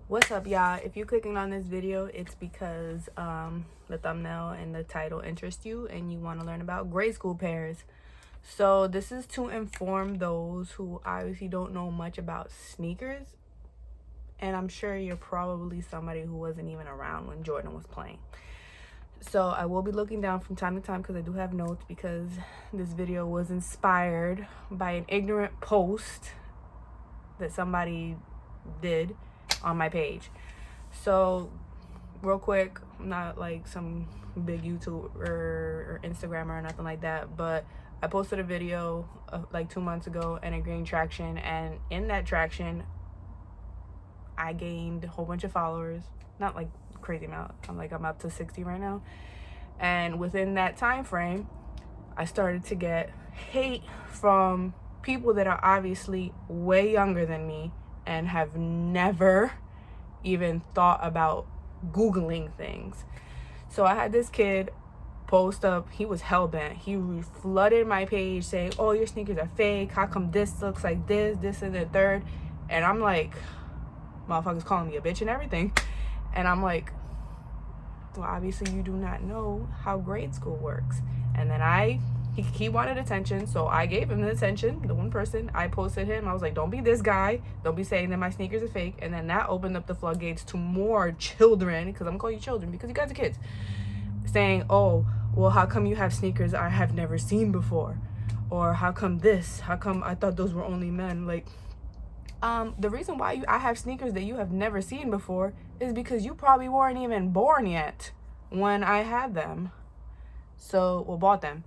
What's up, y'all? If you're clicking on this video, it's because the thumbnail and the title interest you and you want to learn about grade school pairs. So this is to inform those who obviously don't know much about sneakers, and I'm sure you're probably somebody who wasn't even around when Jordan was playing. So I will be looking down from time to time because I do have notes, because this video was inspired by an ignorant post that somebody did on my page. So real quick, I'm not like some big YouTuber or Instagrammer or nothing like that, but I posted a video like 2 months ago and it gained traction, and in that traction I gained a whole bunch of followers. Not like crazy amount, I'm up to 60 right now, and within that time frame I started to get hate from people that are obviously way younger than me and have never even thought about Googling things. So I had this kid post up, he was hellbent. He flooded my page saying, oh, your sneakers are fake. How come this looks like this and the third? And I'm like, motherfuckers calling me a bitch and everything. And I'm like, well, obviously you do not know how grade school works. And then he wanted attention, so I gave him the attention. The one person, I posted him. I was like, don't be this guy. Don't be saying that my sneakers are fake. And then that opened up the floodgates to more children, because I'm calling you children because you guys are kids, saying, oh, well, how come you have sneakers I have never seen before? Or how come this? How come I thought those were only men? Like, the reason why I have sneakers that you have never seen before is because you probably weren't even born yet when I had them. Bought them.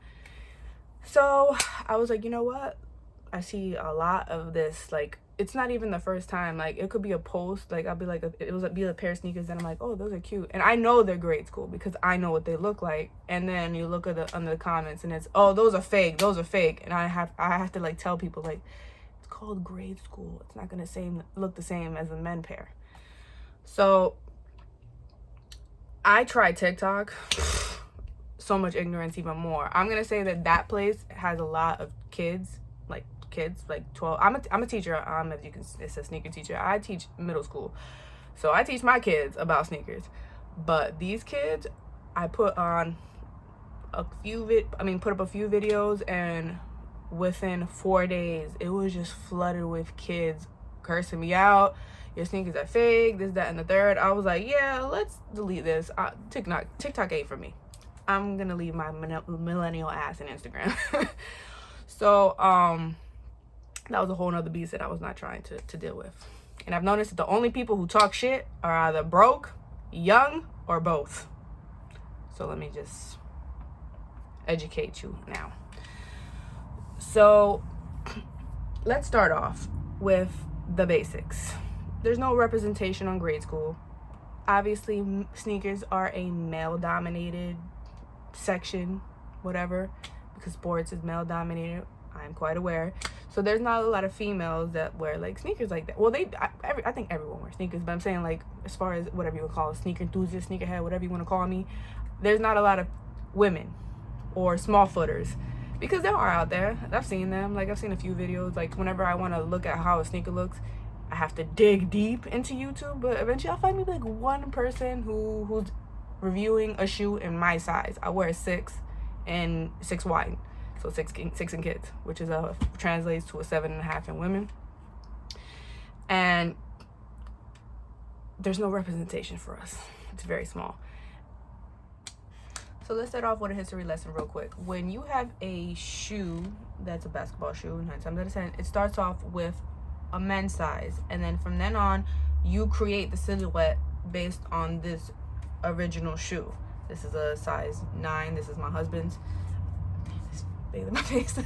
So I was like, you know what? I see a lot of this. Like, it's not even the first time. Like, it could be a post. Like, I'll be like, be a pair of sneakers, and I'm like, oh, those are cute. And I know they're grade school because I know what they look like. And then you look at under the comments, and it's, oh, those are fake. Those are fake. And I have to like tell people, like, it's called grade school. It's not gonna look the same as a men pair. So I tried TikTok. So much ignorance, even more. I'm gonna say that place has a lot of kids like 12. I'm a teacher. As you can, it's a sneaker teacher. I teach middle school, so I teach my kids about sneakers. But these kids, I put on put up a few videos, and within 4 days it was just flooded with kids cursing me out. Your sneakers are fake, this, that, and the third. I was like, yeah, let's delete this. TikTok ain't for me. I'm gonna leave my millennial ass in Instagram. So that was a whole nother beast that I was not trying to deal with. And I've noticed that the only people who talk shit are either broke, young, or both. So let me just educate you now. So let's start off with the basics. There's no representation on grade school. Obviously, sneakers are a male-dominated section, whatever, because sports is male-dominated. I'm quite aware. So there's not a lot of females that wear like sneakers like that. Well, I think everyone wears sneakers, but I'm saying, like, as far as whatever you would call a sneaker enthusiast, sneakerhead, whatever you want to call me, there's not a lot of women or small footers, because there are out there. I've seen them. Like, I've seen a few videos. Like, whenever I want to look at how a sneaker looks, I have to dig deep into YouTube, but eventually I'll find maybe like one person who's reviewing a shoe in my size. I wear a 6 and 6 wide, so 6 in kids, which is translates to a 7.5 in women. And there's no representation for us. It's very small. So let's start off with a history lesson real quick. When you have a shoe that's a basketball shoe, 9 times out of 10, it starts off with a men's size, and then from then on you create the silhouette based on this original shoe. This is a size 9. This is my husband's. Bathing my face.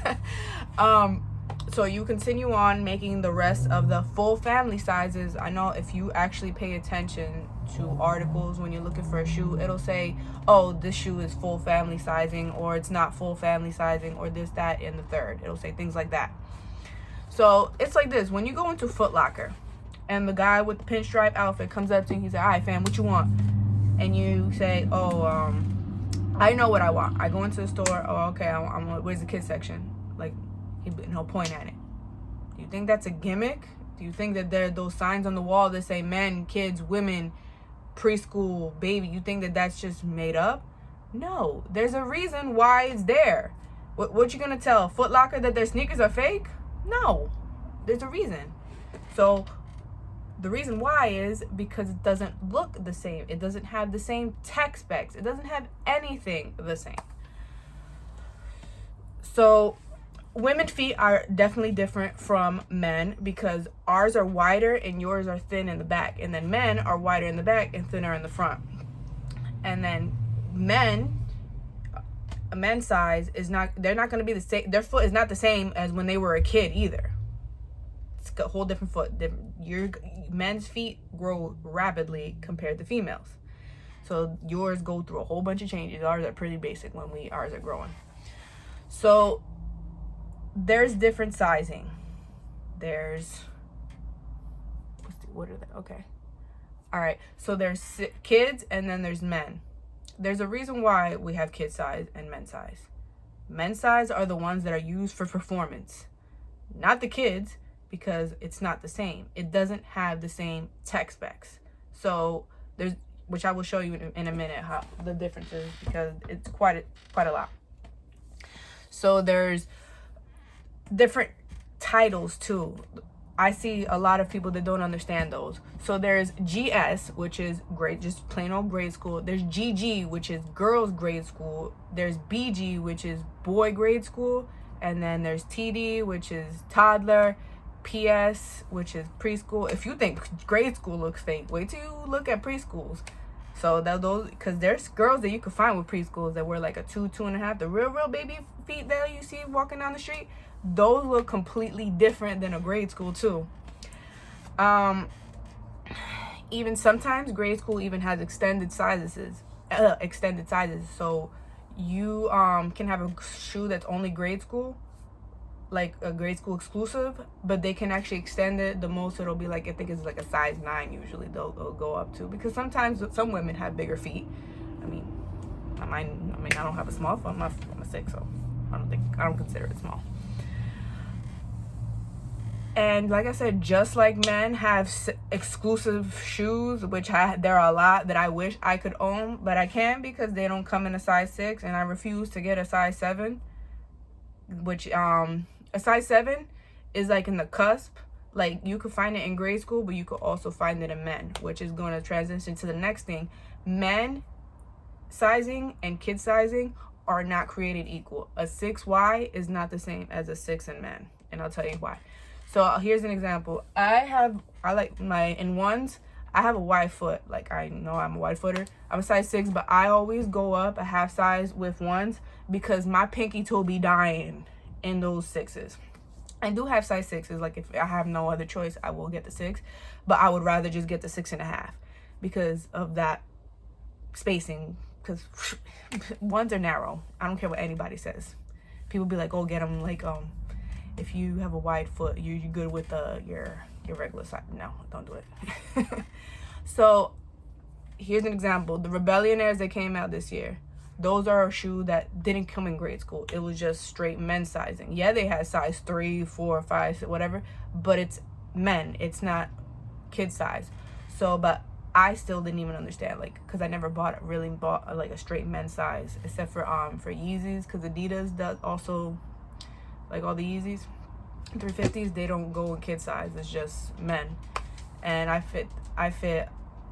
So you continue on making the rest of the full family sizes. I know if you actually pay attention to articles when you're looking for a shoe, it'll say, oh, this shoe is full family sizing, or it's not full family sizing, or this, that, and the third. It'll say things like that. So it's like this: when you go into Foot Locker and the guy with the pinstripe outfit comes up to you, he says, all right, fam, what you want? And you say, oh, I know what I want. I go into the store. Oh, okay, where's the kids section? Like, he'll point at it. Do you think that's a gimmick? Do you think that there are those signs on the wall that say men, kids, women, preschool, baby? You think that that's just made up? No, there's a reason why it's there. What you gonna tell Foot Locker that their sneakers are fake? No, there's a reason. So the reason why is because it doesn't look the same. It doesn't have the same tech specs. It doesn't have anything the same. So women's feet are definitely different from men because ours are wider and yours are thin in the back. And then men are wider in the back and thinner in the front. And then a men's size is not, they're not going to be the same. Their foot is not the same as when they were a kid either. It's a whole different foot. Your men's feet grow rapidly compared to females. So yours go through a whole bunch of changes. Ours are pretty basic when ours are growing. So there's different sizing. There's, what are they? Okay. All right. So there's kids and then there's men. There's a reason why we have kid size and men's size. Men's size are the ones that are used for performance, not the kids, because it's not the same. It doesn't have the same tech specs. So there's, which I will show you in a minute how the difference is, because it's quite a lot. So there's different titles too. I see a lot of people that don't understand those. So there's GS, which is grade, just plain old grade school. There's GG, which is girls grade school. There's BG, which is boy grade school. And then there's TD, which is toddler. PS, which is preschool. If you think grade school looks fake, wait till you look at preschools. So those, because there's girls that you can find with preschools that wear like a 2.5. The real baby feet that you see walking down the street, those look completely different than a grade school too. Even sometimes grade school even has extended sizes. So you can have a shoe that's only grade school, like a grade school exclusive, but they can actually extend it. The most it'll be like, I think it's like a size 9 usually they'll go up to, because sometimes some women have bigger feet. I don't have a small foot. I'm a 6, so I don't consider it small. And like I said, just like men have exclusive shoes, which there are a lot that I wish I could own, but I can't because they don't come in a size 6, and I refuse to get a size 7, which a size 7 is like in the cusp. Like you could find it in grade school, but you could also find it in men, which is going to transition to the next thing. Men sizing and kid sizing are not created equal. A 6Y is not the same as a 6 in men, and I'll tell you why. So here's an example. I like my in ones. I have a wide foot. Like, I know I'm a wide footer. I'm a size 6, but I always go up a half size with ones because my pinky toe be dying in those 6s. I do have size 6s. Like, if I have no other choice, I will get the 6, but I would rather just get the 6.5 because of that spacing. Because ones are narrow. I don't care what anybody says. People be like, oh, get them like if you have a wide foot, you're good with your regular size. No, don't do it. So here's an example. The Rebellionaires that came out this year, those are a shoe that didn't come in grade school. It was just straight men's sizing. Yeah, they had size 3, 4, 5, whatever, but it's men. It's not kid size. So, but I still didn't even understand, like, because I never bought like a straight men's size, except for Yeezys, because Adidas does also, like all the Yeezys 350s, they don't go in kid size. It's just men, and I fit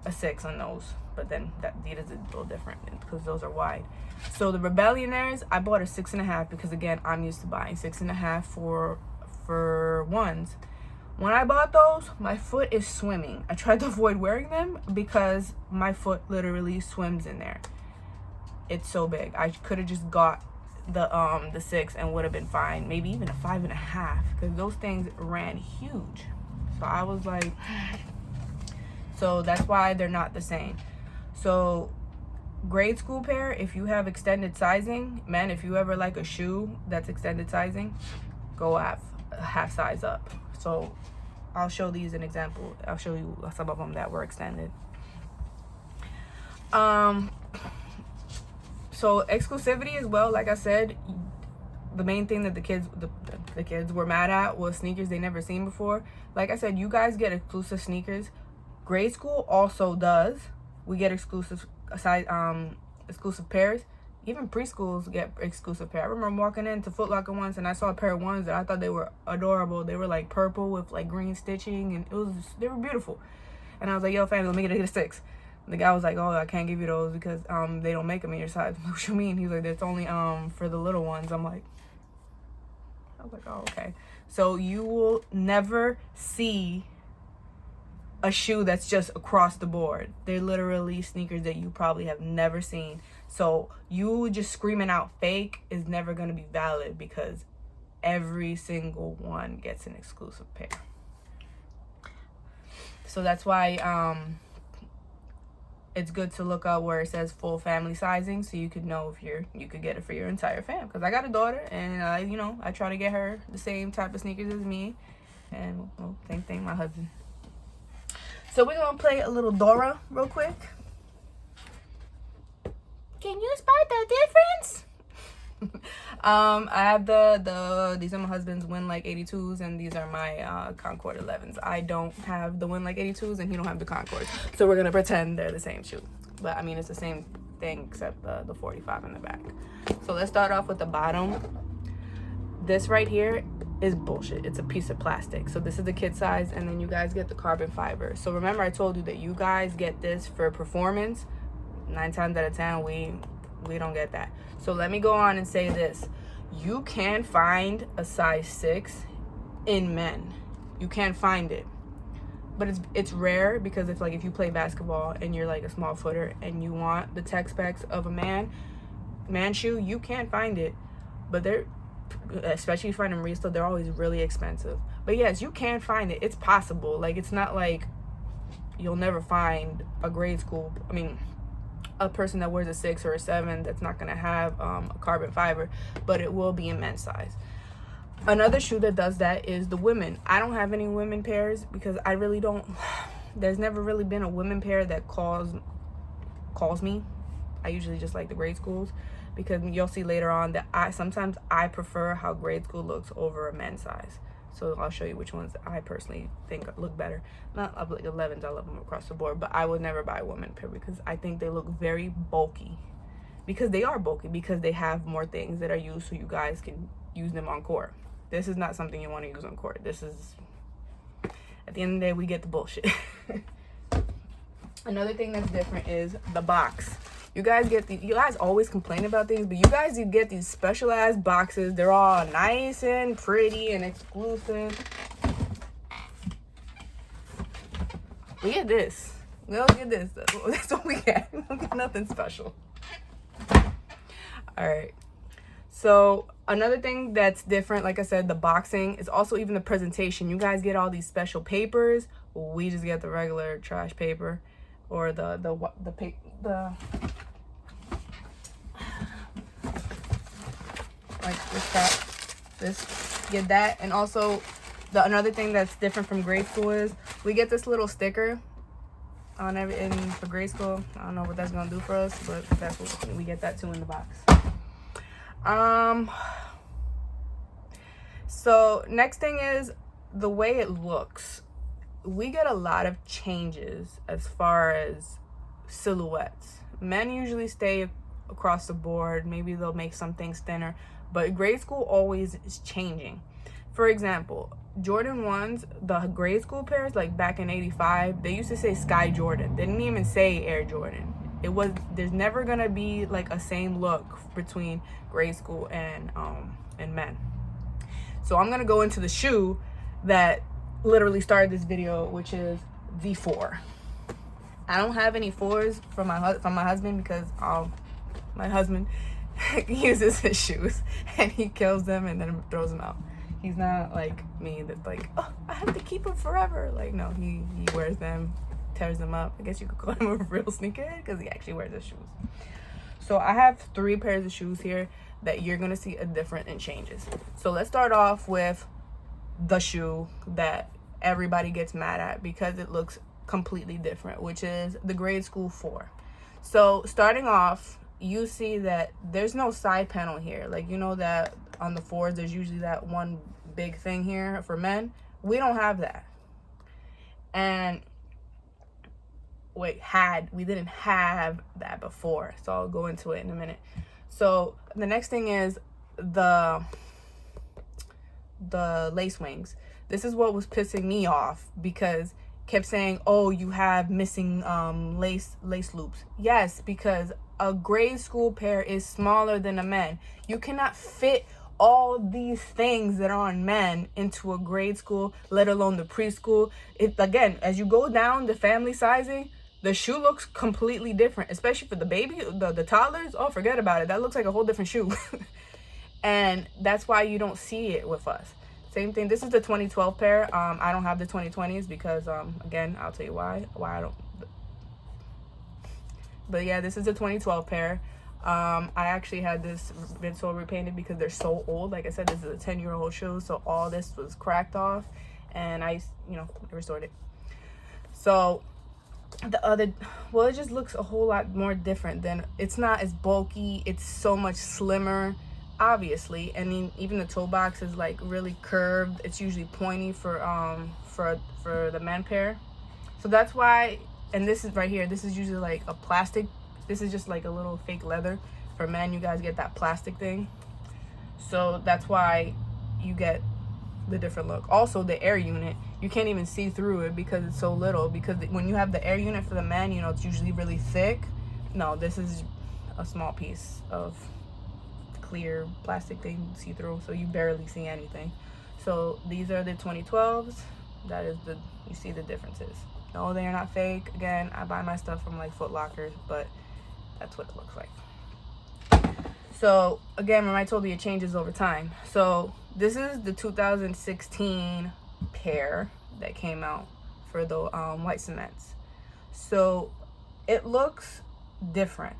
a 6 on those, but then that Adidas is a little different because those are wide. So the Rebellionaires, I bought a 6.5 because again, I'm used to buying 6.5 for ones. When I bought those, my foot is swimming. I tried to avoid wearing them because my foot literally swims in there. It's so big. I could have just got the 6 and would have been fine. Maybe even a 5.5, because those things ran huge. So I was like, so that's why they're not the same. So grade school pair, if you have extended sizing, men, if you ever like a shoe that's extended sizing, go half size up. So I'll show these an example. I'll show you some of them that were extended. So Exclusivity as well, like I said, the main thing that the kids were mad at was sneakers they never seen before. Like I said, you guys get exclusive sneakers. Grade school also does. We get exclusive pairs. Even preschools get exclusive pair. I remember walking into Foot Locker once and I saw a pair of ones that I thought they were adorable. They were like purple with like green stitching, and they were beautiful. And I was like, yo, fam, let me get a 6. The guy was like, oh, I can't give you those because they don't make them in your size. What you mean? He's like, it's only for the little ones. I was like, oh, okay. So you will never see a shoe that's just across the board. They're literally sneakers that you probably have never seen. So you just screaming out fake is never going to be valid because every single one gets an exclusive pair. So that's why it's good to look up where it says full family sizing, so you could know if you could get it for your entire fam. Because I got a daughter, and I try to get her the same type of sneakers as me, and well, same thing my husband. So we're gonna play a little Dora real quick. Can you spot the difference? I have these are my husband's Win Like 82s, and these are my Concord 11s. I don't have the Win Like 82s, and he don't have the Concords. So we're gonna pretend they're the same shoe. But I mean, it's the same thing except the 45 in the back. So let's start off with the bottom. This right here is bullshit. It's a piece of plastic. So this is the kid size, and then you guys get the carbon fiber. So remember I told you that you guys get this for performance. 9 times out of 10 we don't get that. So let me go on and say this. You can find a size 6 in men. You can find it. But it's rare, because if you play basketball and you're like a small footer and you want the tech specs of a man shoe, you can find it. But they're, especially if you find them resale, they're always really expensive. But yes, you can find it. It's possible. Like, it's not like you'll never find a grade school, a person that wears a 6 or a 7 that's not going to have a carbon fiber, but it will be in men's size. Another shoe that does that is the women. I don't have any women pairs because I really don't. There's never really been a women pair that calls me. I usually just like the grade schools, because you'll see later on that sometimes I prefer how grade school looks over a men's size. So I'll show you which ones I personally think look better. Not like 11s, I love them across the board, but I would never buy a women pair because I think they look very bulky. Because they are bulky, because they have more things that are used so you guys can use them on court. This is not something you want to use on court. This is, at the end of the day, we get the bullshit. Another thing that's different is the box. You guys always complain about things, but you get these specialized boxes. They're all nice and pretty and exclusive. We get this. We don't get this. That's what we get. We don't get nothing special. All right. So another thing that's different, like I said, the boxing is also even the presentation. You guys get all these special papers. We just get the regular trash paper, or the like this get that. And also another thing that's different from grade school is we get this little sticker on for grade school. I don't know what that's gonna do for us, but that's what we get, that too in the box. So next thing is the way it looks. We get a lot of changes as far as silhouettes. Men usually stay across the board. Maybe they'll make some things thinner, but grade school always is changing. For example, Jordan 1s, the grade school pairs, like back in 85, they used to say Sky Jordan. They didn't even say Air Jordan. There's never gonna be like a same look between grade school and men. So I'm gonna go into the shoe that literally started this video, which is the 4. I don't have any 4s from my husband, because my husband uses his shoes and he kills them and then throws them out. He's not like me that's like, oh, I have to keep them forever. Like, no, he wears them, tears them up. I guess you could call him a real sneakerhead because he actually wears his shoes. So I have 3 pairs of shoes here that you're gonna see a difference in changes. So let's start off with the shoe that everybody gets mad at because it looks completely different, which is the grade school 4. So starting off, you see that there's no side panel here. Like, you know that on the 4s, there's usually that one big thing here for men. We don't have that. And we didn't have that before. So I'll go into it in a minute. So the next thing is the lace wings. This is what was pissing me off, because kept saying, oh, you have missing lace loops. Yes, because a grade school pair is smaller than a men. You cannot fit all these things that are on men into a grade school, let alone the preschool. Again, as you go down the family sizing, the shoe looks completely different, especially for the baby, the toddlers. Oh, forget about it. That looks like a whole different shoe. And that's why you don't see it with us. Same thing. This is the 2012 pair. I don't have the 2020s because, again, I'll tell you why I don't. But yeah, this is the 2012 pair. I actually had this midsole repainted because they're so old. Like I said, this is a 10-year-old shoe, so all this was cracked off, and I restored it. So it just looks a whole lot more different. Than it's not as bulky. It's so much slimmer, obviously. And then even the toe box is like really curved. It's usually pointy for the men pair. So that's why. And this is right here. This is usually like a plastic. This is just like a little fake leather. For men, you guys get that plastic thing. So that's why you get the different look. Also, the air unit, you can't even see through it because it's so little. Because when you have the air unit for the men, it's usually really thick. No, this is a small piece of clear plastic thing see through, so you barely see anything. So these are the 2012s. That is you see the differences. No, they are not fake. Again, I buy my stuff from like Foot Locker, but that's what it looks like. So again, remember I told you it changes over time. So this is the 2016 pair that came out for the white cements. So it looks different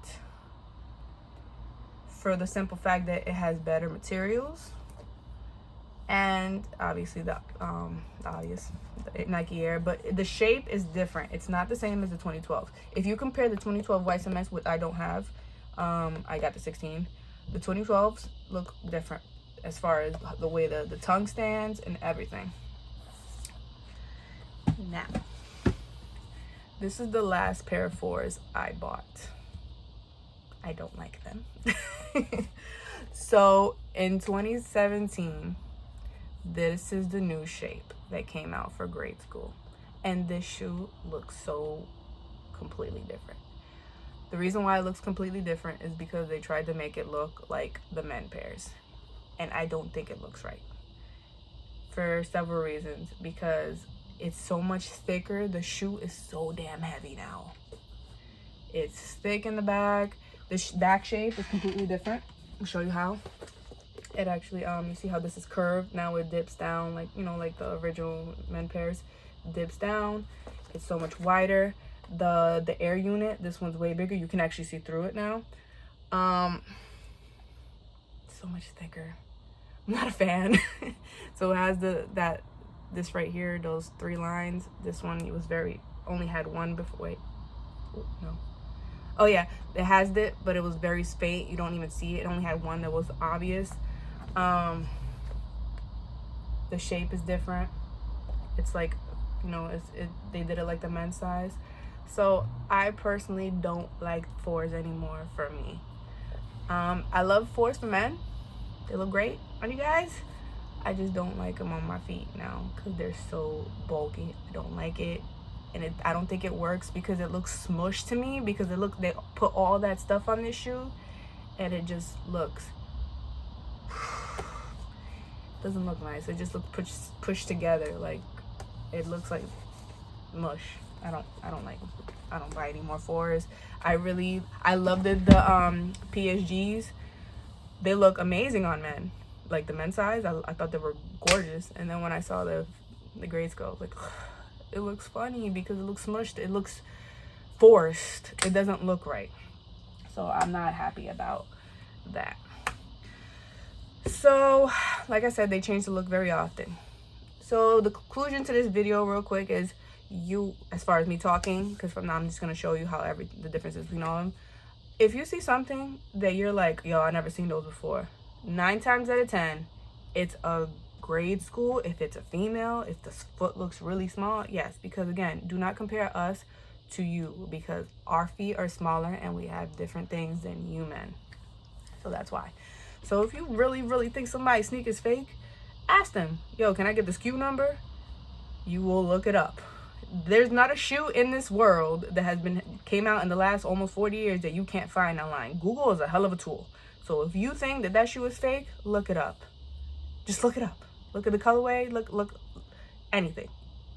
for the simple fact that it has better materials, and obviously the Nike Air, but the shape is different. It's not the same as the 2012. If you compare the 2012 white cements, which I don't have, I got the 16. The 2012s look different as far as the way the tongue stands and everything. Now, this is the last pair of 4s I bought. I don't like them. So in 2017, this is the new shape that came out for grade school. And this shoe looks so completely different. The reason why it looks completely different is because they tried to make it look like the men pairs. And I don't think it looks right. For several reasons. Because it's so much thicker. The shoe is so damn heavy now. It's thick in the back. The back shape is completely different. I'll show you how. It actually, you see how this is curved? Now it dips down like, like the original men pairs. Dips down. It's so much wider. The air unit, this one's way bigger. You can actually see through it now. So much thicker. I'm not a fan. So it has this right here, those 3 lines. This one, it was only had one before. Wait, no. Oh yeah, it has it, but it was very faint. You don't even see it. It only had one that was obvious. The shape is different. It's like, they did it like the men's size. So I personally don't like 4s anymore for me. I love 4s for men. They look great on you guys. I just don't like them on my feet now because they're so bulky. I don't like it. And I don't think it works because it looks smushed to me, because they put all that stuff on this shoe and it just looks doesn't look nice. It just looks pushed together. Like it looks like mush. I don't like them. I don't buy any more 4s. I love the PSGs. They look amazing on men. Like the men's size, I thought they were gorgeous. And then when I saw the grade school, I was like, it looks funny because it looks smushed. It looks forced. It doesn't look right. So I'm not happy about that. So, like I said, they change the look very often. So the conclusion to this video real quick is as far as me talking, because from now I'm just going to show you how the differences between all of them. If you see something that you're like, yo, I never seen those before, 9 times out of 10, it's a grade school. If it's a female, if the foot looks really small, yes, because again, do not compare us to you, because our feet are smaller and we have different things than you men. So that's why. So if you really think somebody's sneak is fake, ask them, yo, can I get the SKU number? You will look it up. There's not a shoe in this world that came out in the last almost 40 years that you can't find online. Google is a hell of a tool. So if you think that shoe is fake, look it up. Just look it up. Look at the colorway. Look anything.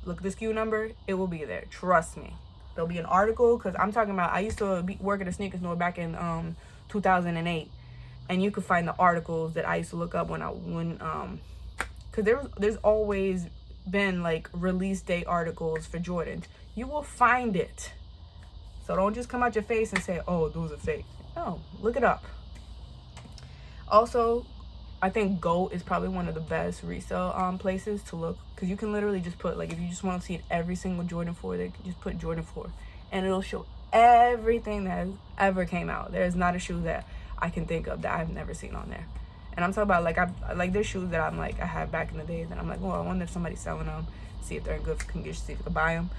Look at the SKU number. It will be there. Trust me. There'll be an article, because I'm talking about, I used to work at a sneaker store back in 2008, and you could find the articles that I used to look up because there's always been like release date articles for Jordans. You will find it. So don't just come out your face and say, oh, those are fake. No, look it up. Also, I think GOAT is probably one of the best resale places to look, because you can literally just put, like, if you just want to see every single Jordan 4, they can just put Jordan 4 and it'll show everything that has ever came out. There's not a shoe that I can think of that I've never seen on there. And I'm talking about, like, there's shoes that I'm like, I had back in the day that I'm like, well, I wonder if somebody's selling them, see if they're in good condition, see if I can buy them.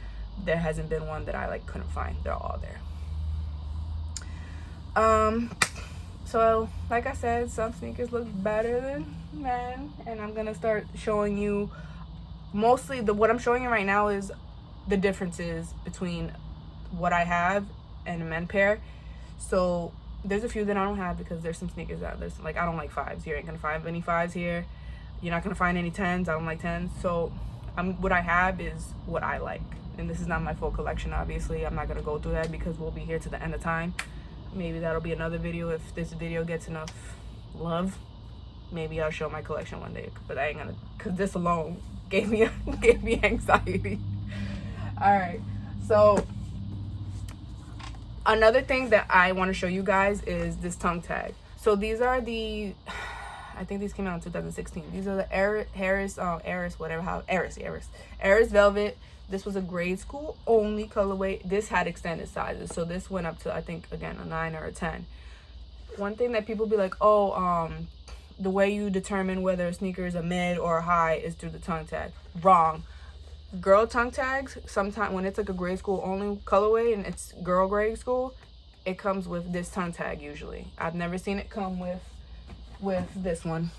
There hasn't been one that I like couldn't find. They're all there. So like I said, some sneakers look better than men, and I'm gonna start showing you mostly what I'm showing you right now is the differences between what I have and a men pair. So there's a few that I don't have, because there's some sneakers out there, like, I don't like 5s. You ain't gonna find any 5s here. You're not gonna find any 10s. I don't like 10s. So what I have is what I like, and this is not my full collection. Obviously, I'm not gonna go through that because we'll be here to the end of time. Maybe that'll be another video if this video gets enough love. Maybe I'll show my collection one day, but I ain't gonna, because this alone gave me anxiety. All right, so another thing that I want to show you guys is this tongue tag. So these are the, I think these came out in 2016. These are the Eris Velvet. This was a grade school only colorway. This had extended sizes, so this went up to, I think, again, a 9 or a 10. One thing that people be like, oh, the way you determine whether a sneaker is a mid or a high is through the tongue tag. Wrong. Girl tongue tags, sometimes when it's like a grade school only colorway and it's girl grade school, it comes with this tongue tag usually. I've never seen it come with this one.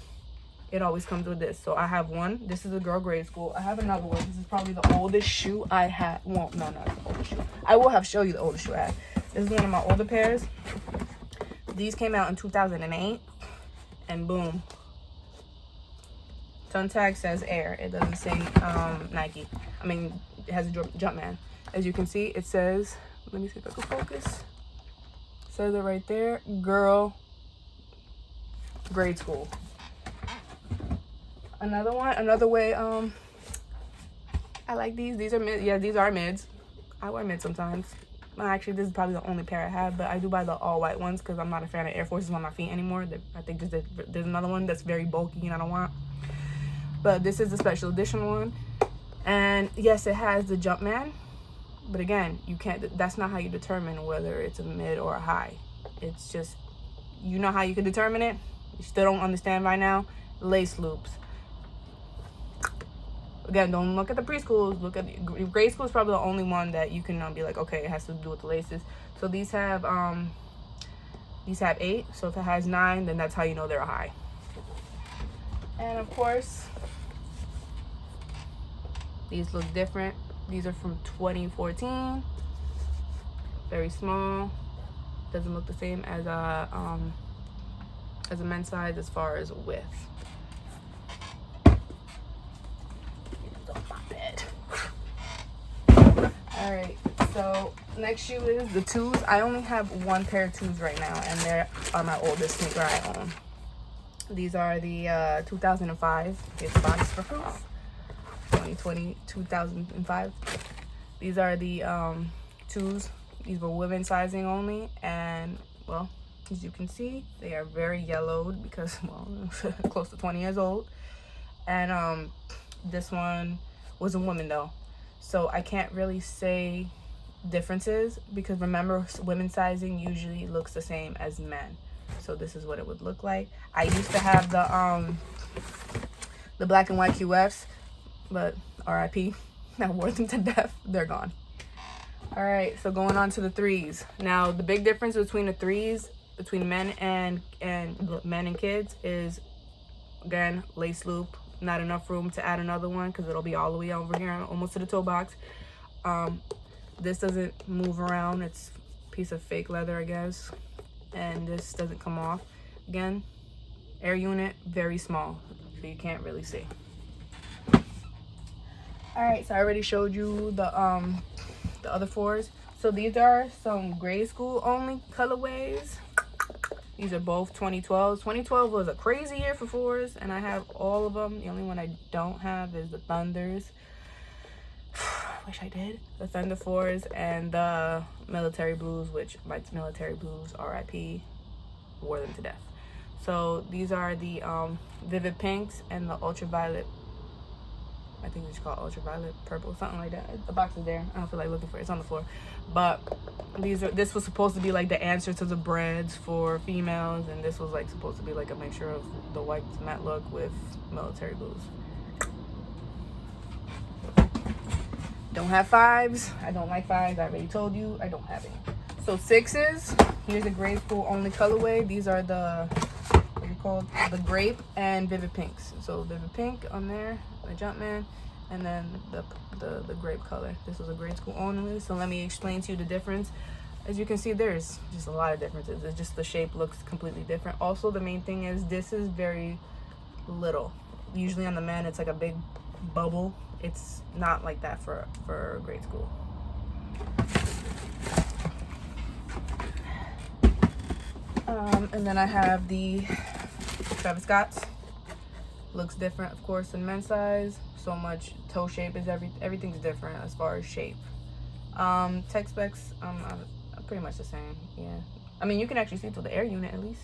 It always comes with this. So I have one. This is a girl grade school. I have another one. This is probably the oldest shoe I had. Well, no, not the oldest shoe. I will have show you the oldest shoe I had. This is one of my older pairs. These came out in 2008. And boom. Tongue tag says Air. It doesn't say Nike. I mean, it has a Jumpman. As you can see, it says, let me see if I can focus. It says it right there. Girl grade school. Another way I like these. These are mid. Yeah, these are mids. I wear mids sometimes. Actually, this is probably the only pair I have, but I do buy the all white ones because I'm not a fan of Air Forces on my feet anymore. I think there's another one that's very bulky and I don't want. But this is the special edition one, and yes, it has the Jumpman. But again, you can't. That's not how you determine whether it's a mid or a high. It's just, you know how you can determine it. You still don't understand by now. Lace loops. Again, don't look at the preschools. Look at the grade school is probably the only one that you can be like, okay, it has to do with the laces. So these have 8. So if it has 9, then that's how you know they're a high. And of course, these look different. These are from 2014. Very small. Doesn't look the same as a men's size as far as width. All right, so next shoe is the 2s. I only have one pair of 2s right now, and they are my oldest sneaker I own. These are the 2005. It's box for proof. 2020, 2005. These are the 2s. These were women sizing only, and well, as you can see, they are very yellowed because, well, close to 20 years old. And this one was a woman though, so I can't really say differences because remember, women sizing usually looks the same as men. So this is what it would look like. I used to have the black and white QFs, but RIP, I wore them to death. They're gone. All right, so going on to the threes. Now, the big difference between the threes, between men and kids, is, again, lace loop. Not enough room to add another one because it'll be all the way over here, almost to the toe box. This doesn't move around. It's a piece of fake leather, I guess. And this doesn't come off. Again, air unit, very small, so you can't really see. All right, so I already showed you the other fours. So these are some grade school only colorways. These are both 2012s. 2012 was a crazy year for fours, and I have all of them. The only one I don't have is the Thunders. Wish I did. The Thunder fours and the military blues, which my military blues, RIP, wore them to death. So these are the vivid pinks and the ultraviolet. I think it's called ultraviolet purple, something like that. The box is there. I don't feel like looking for it. It's on the floor. But this was supposed to be like the answer to the breads for females, and this was like supposed to be like a mixture of the white matte look with military blues. Don't have fives. I don't like fives. I already told you I don't have any. So sixes. Here's a grade school only colorway. These are the, what are you called? The grape and vivid pinks. So vivid pink on there, the Jumpman, and then the grape color. This was a grade school only. So let me explain to you the difference. As you can see, there's just a lot of differences. It's just the shape looks completely different. Also, the main thing is this is very little. Usually on the men, it's like a big bubble. It's not like that for grade school. And then I have the Travis Scott's. Looks different, of course, in men's size. So much toe shape is everything's different as far as shape. Tech specs, pretty much the same. Yeah, I mean you can actually see through the air unit at least.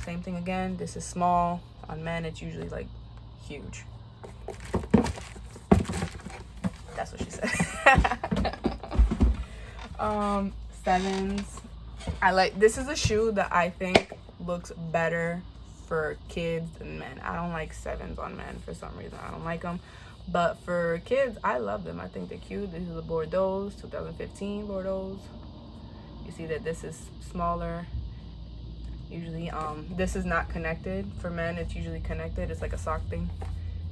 Same thing again. This is small. On men, it's usually like huge. That's what she said. Sevens. This is a shoe that I think looks better for kids than men. I don't like sevens on men for some reason. I don't like them. But for kids, I love them. I think they're cute. These are the Bordeaux, 2015 Bordeaux. You see that this is smaller. Usually, this is not connected. For men, it's usually connected. It's like a sock thing.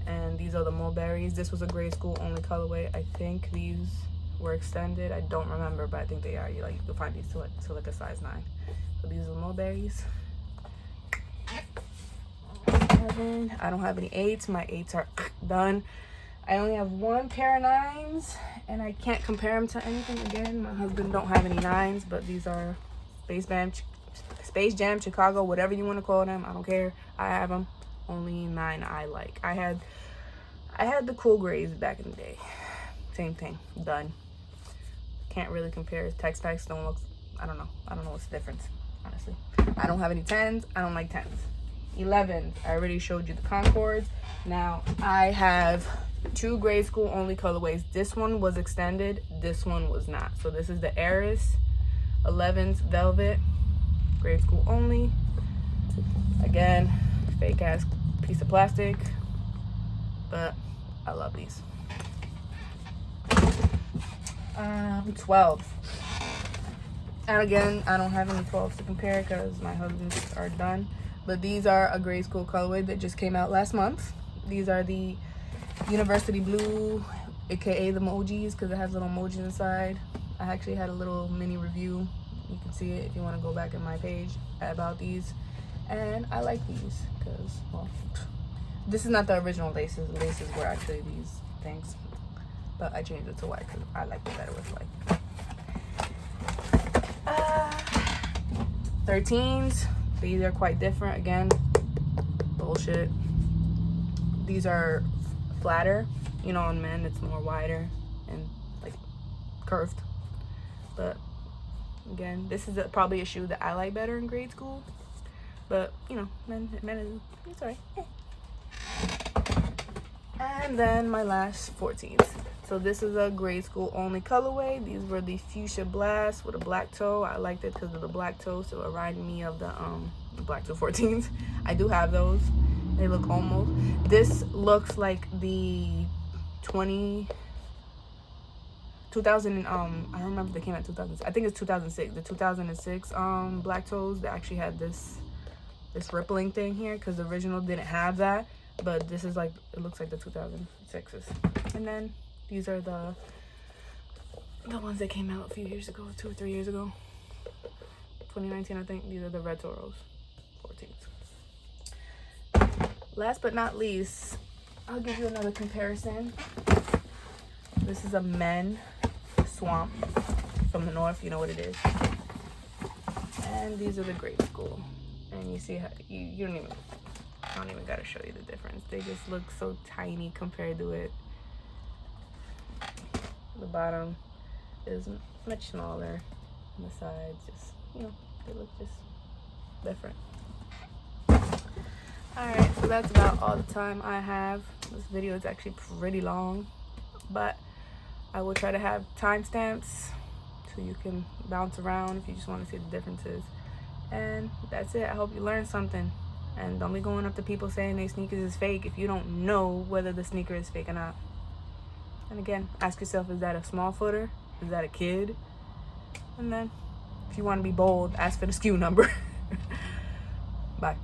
And these are the mulberries. This was a grade school only colorway. I think these were extended. I don't remember, but I think they are. You can find these to like a size 9. So these are the mulberries. 7. I don't have any 8s. My 8s are done. I only have one pair of 9s, and I can't compare them to anything. Again, my husband don't have any 9s, but these are Space Jam, Chicago, whatever you want to call them. I don't care. I have them. Only 9 I like. I had the cool grays back in the day. Same thing. Done. Can't really compare. Tech specs don't look. I don't know what's the difference, honestly. I don't have any 10s. I don't like 10s. 11s. I already showed you the Concords. Now I have 2 grade school only colorways. This one was extended. This one was not. So this is the Eris 11s Velvet. Grade school only. Again, fake ass piece of plastic, but I love these. 12. And again, I don't have any 12s to compare because my husband's are done. But these are a grade school colorway that just came out last month. These are the University Blue, aka the emojis, because it has little emojis inside. I actually had a little mini review. You can see it if you want to go back in my page about these. And I like these because, well, this is not the original laces. The laces were actually these things. But I changed it to white because I like it better with white. 13s. These are quite different. Again, bullshit. These are flatter. You know, on men, it's more wider and like curved. But again, this is probably a shoe that I like better in grade school. But, you know, men it's alright. And then my last 14s. So this is a grade school only colorway. These were the Fuchsia Blast with a black toe. I liked it because of the black toe, so it reminded me of the black toe 14s. I do have those. They look almost. This looks like the 2000 I don't remember if they came out 2000. I think it's 2006. The 2006 black toes that actually had this rippling thing here, because the original didn't have that. But this is like, it looks like the 2006s. And then these are the ones that came out a few years ago, 2 or 3 years ago. 2019, I think. These are the Red Toros 14s. Last but not least, I'll give you another comparison. This is a men swamp from the north. You know what it is. And these are the grade school. And you see how you don't even, I don't even gotta show you the difference. They just look so tiny compared to it. The bottom is much smaller, and the sides just, you know, they look just different. Alright, so that's about all the time I have. This video is actually pretty long, but I will try to have timestamps so you can bounce around if you just want to see the differences. And that's it. I hope you learned something. And don't be going up to people saying their sneakers is fake if you don't know whether the sneaker is fake or not. And again, ask yourself, is that a small footer? Is that a kid? And then, if you want to be bold, ask for the SKU number. Bye.